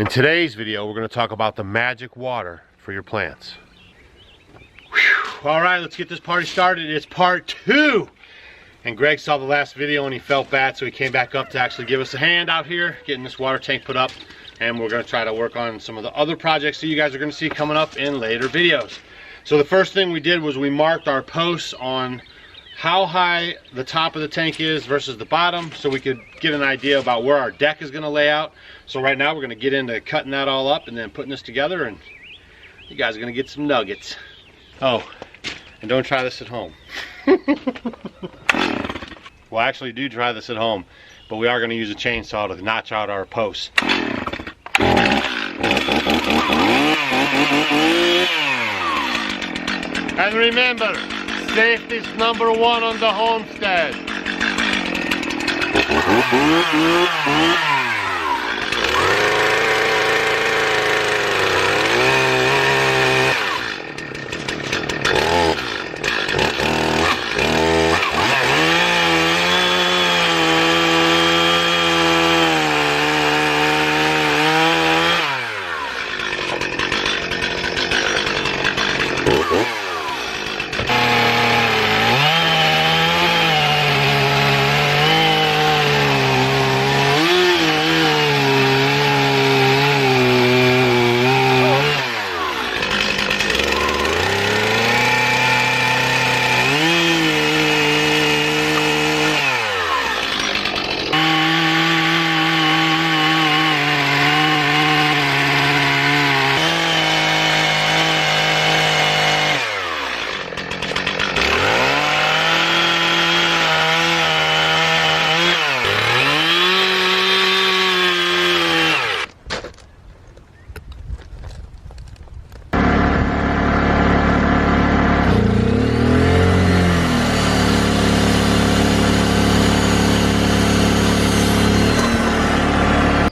In today's video, we're going to talk about the magic water for your plants. Whew. All right, let's get this party started. It's part 2. And Greg saw the last video and he felt bad, so he came back up to actually give us a hand out here, getting this water tank put up. And we're going to try to work on some of the other projects that you guys are going to see coming up in later videos. So the first thing we did was we marked our posts on how high the top of the tank is versus the bottom, so we could get an idea about where our deck is going to lay out. So right now we're going to get into cutting that all up and then putting this together, and you guys are going to get some nuggets. Oh, and don't try this at home. Well, actually do try this at home, but we are going to use a chainsaw to notch out our posts. And remember, safety is number 1 on the homestead.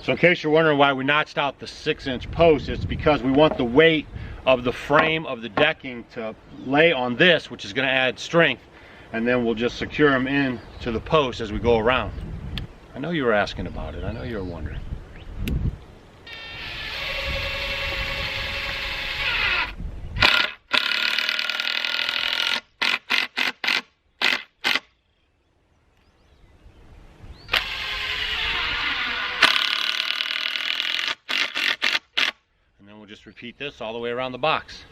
So in case you're wondering why we notched out the 6-inch post, it's because we want the weight of the frame of the decking to lay on this, which is going to add strength, and then we'll just secure them in to the post as we go around. I know you were asking about it. I know you were wondering. Just repeat this all the way around the box.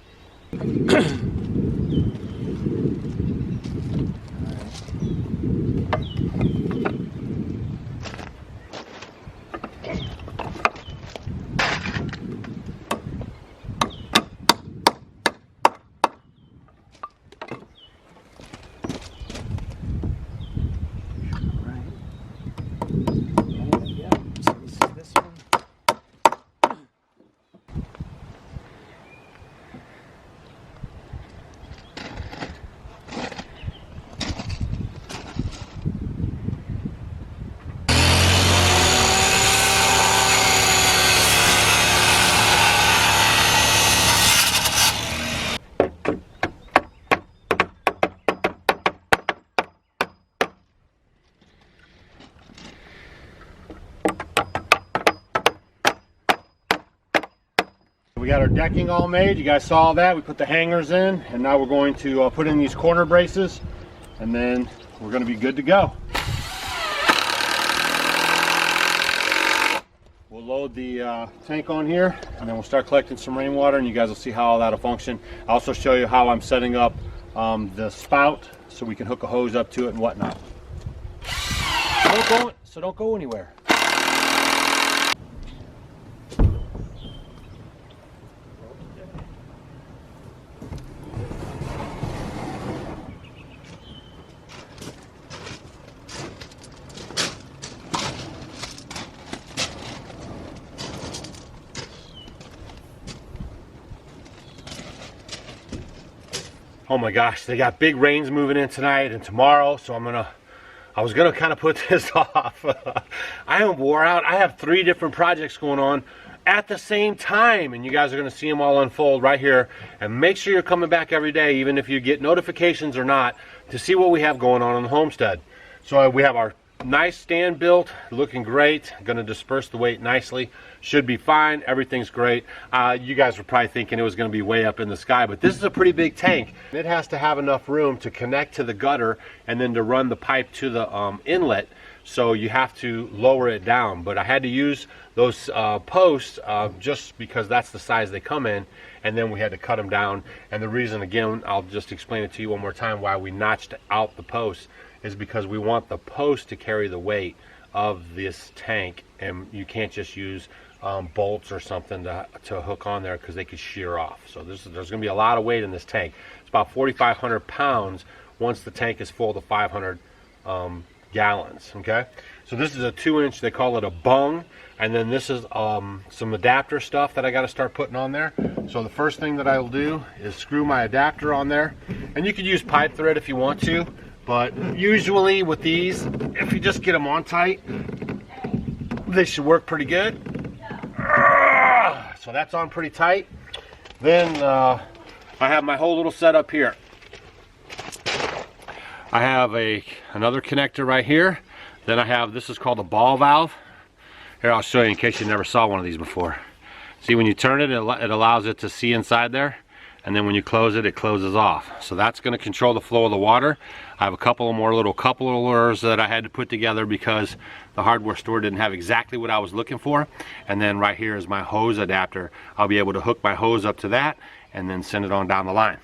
We got our decking all made. You guys saw that. We put the hangers in, and now we're going to put in these corner braces, and then we're going to be good to go. We'll load the tank on here, and then we'll start collecting some rainwater, and you guys will see how all that'll function. I'll also show you how I'm setting up the spout so we can hook a hose up to it and whatnot. So don't go anywhere. Oh my gosh, they got big rains moving in tonight and tomorrow, so I was gonna kind of put this off. I am wore out. I have 3 different projects going on at the same time, and you guys are gonna see them all unfold right here. And make sure you're coming back every day, even if you get notifications or not, to see what we have going on the homestead. So we have our nice stand built, looking great. Going to disperse the weight nicely. Should be fine. Everything's great. You guys were probably thinking it was going to be way up in the sky, but this is a pretty big tank. It has to have enough room to connect to the gutter and then to run the pipe to the inlet. So you have to lower it down. But I had to use those posts just because that's the size they come in, and then we had to cut them down. And the reason, again, I'll just explain it to you one more time, why we notched out the posts is because we want the post to carry the weight of this tank, and you can't just use bolts or something to hook on there because they could shear off. So there's going to be a lot of weight in this tank. It's about 4,500 pounds once the tank is full to 500 gallons. Okay, so this is a 2-inch, they call it a bung, and then this is some adapter stuff that I got to start putting on there. So the first thing that I will do is screw my adapter on there, and you could use pipe thread if you want to, but usually with these, if you just get them on tight, they should work pretty good. So that's on pretty tight. Then I have my whole little setup here. I have another connector right here. Then I have, this is called a ball valve. Here, I'll show you in case you never saw one of these before. See, when you turn it, it allows it to see inside there. And then when you close it, it closes off. So that's going to control the flow of the water. I have a couple of more little couplers that I had to put together because the hardware store didn't have exactly what I was looking for. And then right here is my hose adapter. I'll be able to hook my hose up to that and then send it on down the line.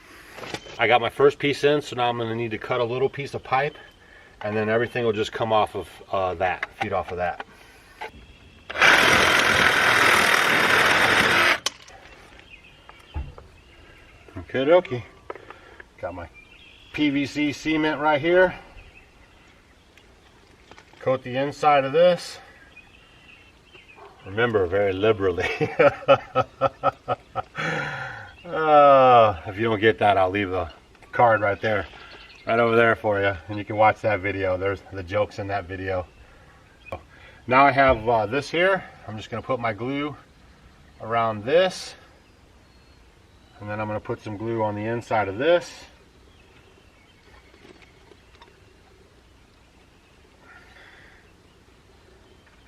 I got my first piece in, so now I'm going to need to cut a little piece of pipe, and then everything will just come off of feed off of that. Okay, dokie. Got my PVC cement right here. Coat the inside of this. Remember, very liberally. If you don't get that, I'll leave a card right there, right over there for you, and you can watch that video. There's the jokes in that video. Now I have this here. I'm just going to put my glue around this, and then I'm going to put some glue on the inside of this.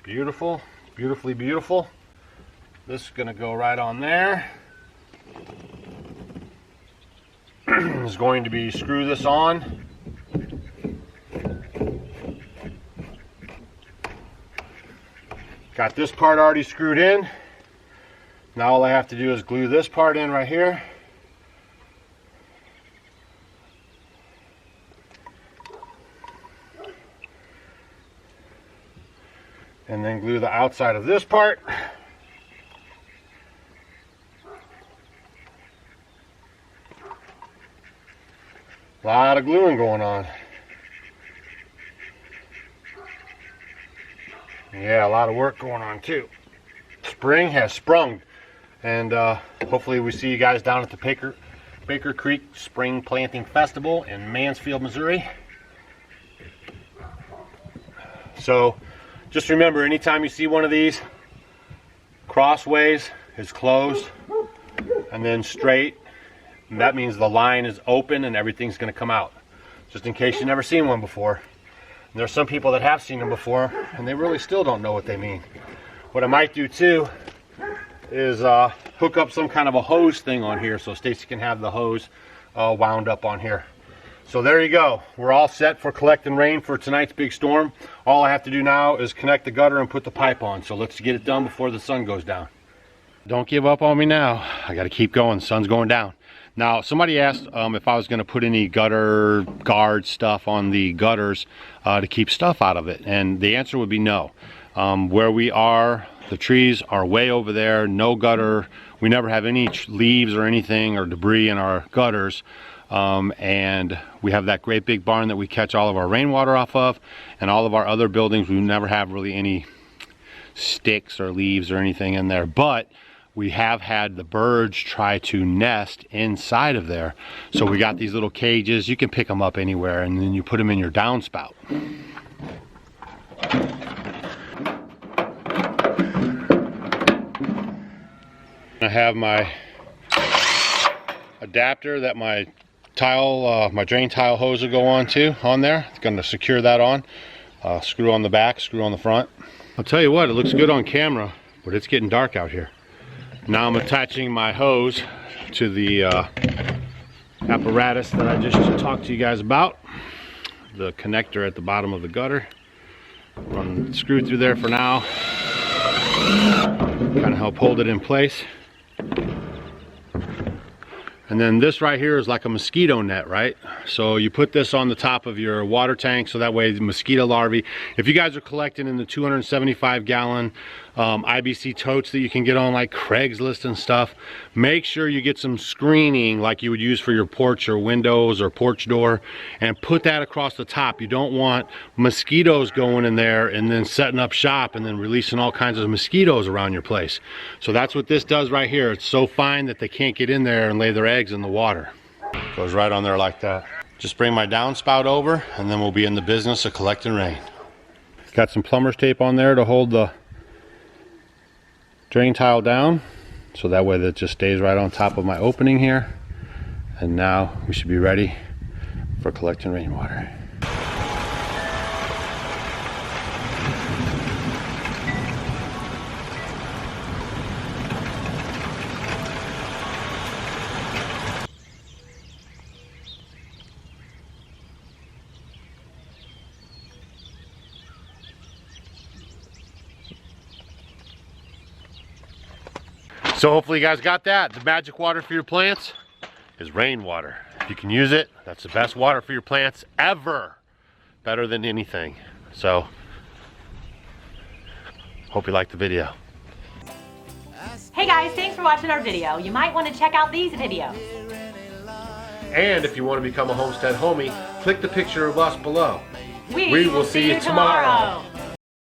Beautiful, beautifully beautiful. This is going to go right on there. Is going to be screw this on. Got this part already screwed in. Now all I have to do is glue this part in right here. And then glue the outside of this part. A lot of gluing going on. Yeah, a lot of work going on too. Spring has sprung, and hopefully we see you guys down at the Baker Creek Spring Planting Festival in Mansfield, Missouri. So just remember, anytime you see one of these, crossways is closed, and then straight, and that means the line is open and everything's going to come out. Just in case you've never seen one before. And there's some people that have seen them before, and they really still don't know what they mean. What I might do too is hook up some kind of a hose thing on here so Stacy can have the hose wound up on here. So there you go. We're all set for collecting rain for tonight's big storm. All I have to do now is connect the gutter and put the pipe on. So let's get it done before the sun goes down. Don't give up on me now. I got to keep going. The sun's going down. Now, somebody asked if I was going to put any gutter guard stuff on the gutters to keep stuff out of it. And the answer would be no. Where we are, the trees are way over there. No gutter. We never have any leaves or anything or debris in our gutters. And we have that great big barn that we catch all of our rainwater off of. And all of our other buildings, we never have really any sticks or leaves or anything in there. But we have had the birds try to nest inside of there. So we got these little cages. You can pick them up anywhere, and then you put them in your downspout. I have my adapter that my tile, my drain tile hose will go on there. It's going to secure that on. Screw on the back, screw on the front. I'll tell you what, it looks good on camera, but it's getting dark out here. Now I'm attaching my hose to the apparatus that I just talked to you guys about. The connector at the bottom of the gutter. Run the screw through there for now. Kind of help hold it in place. And then this right here is like a mosquito net, right? So you put this on the top of your water tank so that way the mosquito larvae, if you guys are collecting in the 275 gallon IBC totes that you can get on like Craigslist and stuff, make sure you get some screening like you would use for your porch or windows or porch door, and put that across the top. You don't want mosquitoes going in there and then setting up shop and then releasing all kinds of mosquitoes around your place. So that's what this does right here. It's so fine that they can't get in there and lay their eggs in the water. Goes right on there like that. Just bring my downspout over and then we'll be in the business of collecting rain. Got some plumber's tape on there to hold the drain tile down, so that way that just stays right on top of my opening here. And now we should be ready for collecting rainwater. So hopefully you guys got that. The magic water for your plants is rainwater. If you can use it, that's the best water for your plants ever. Better than anything. So, hope you liked the video. Hey guys, thanks for watching our video. You might want to check out these videos. And if you want to become a homestead homie, click the picture of us below. We will see you tomorrow.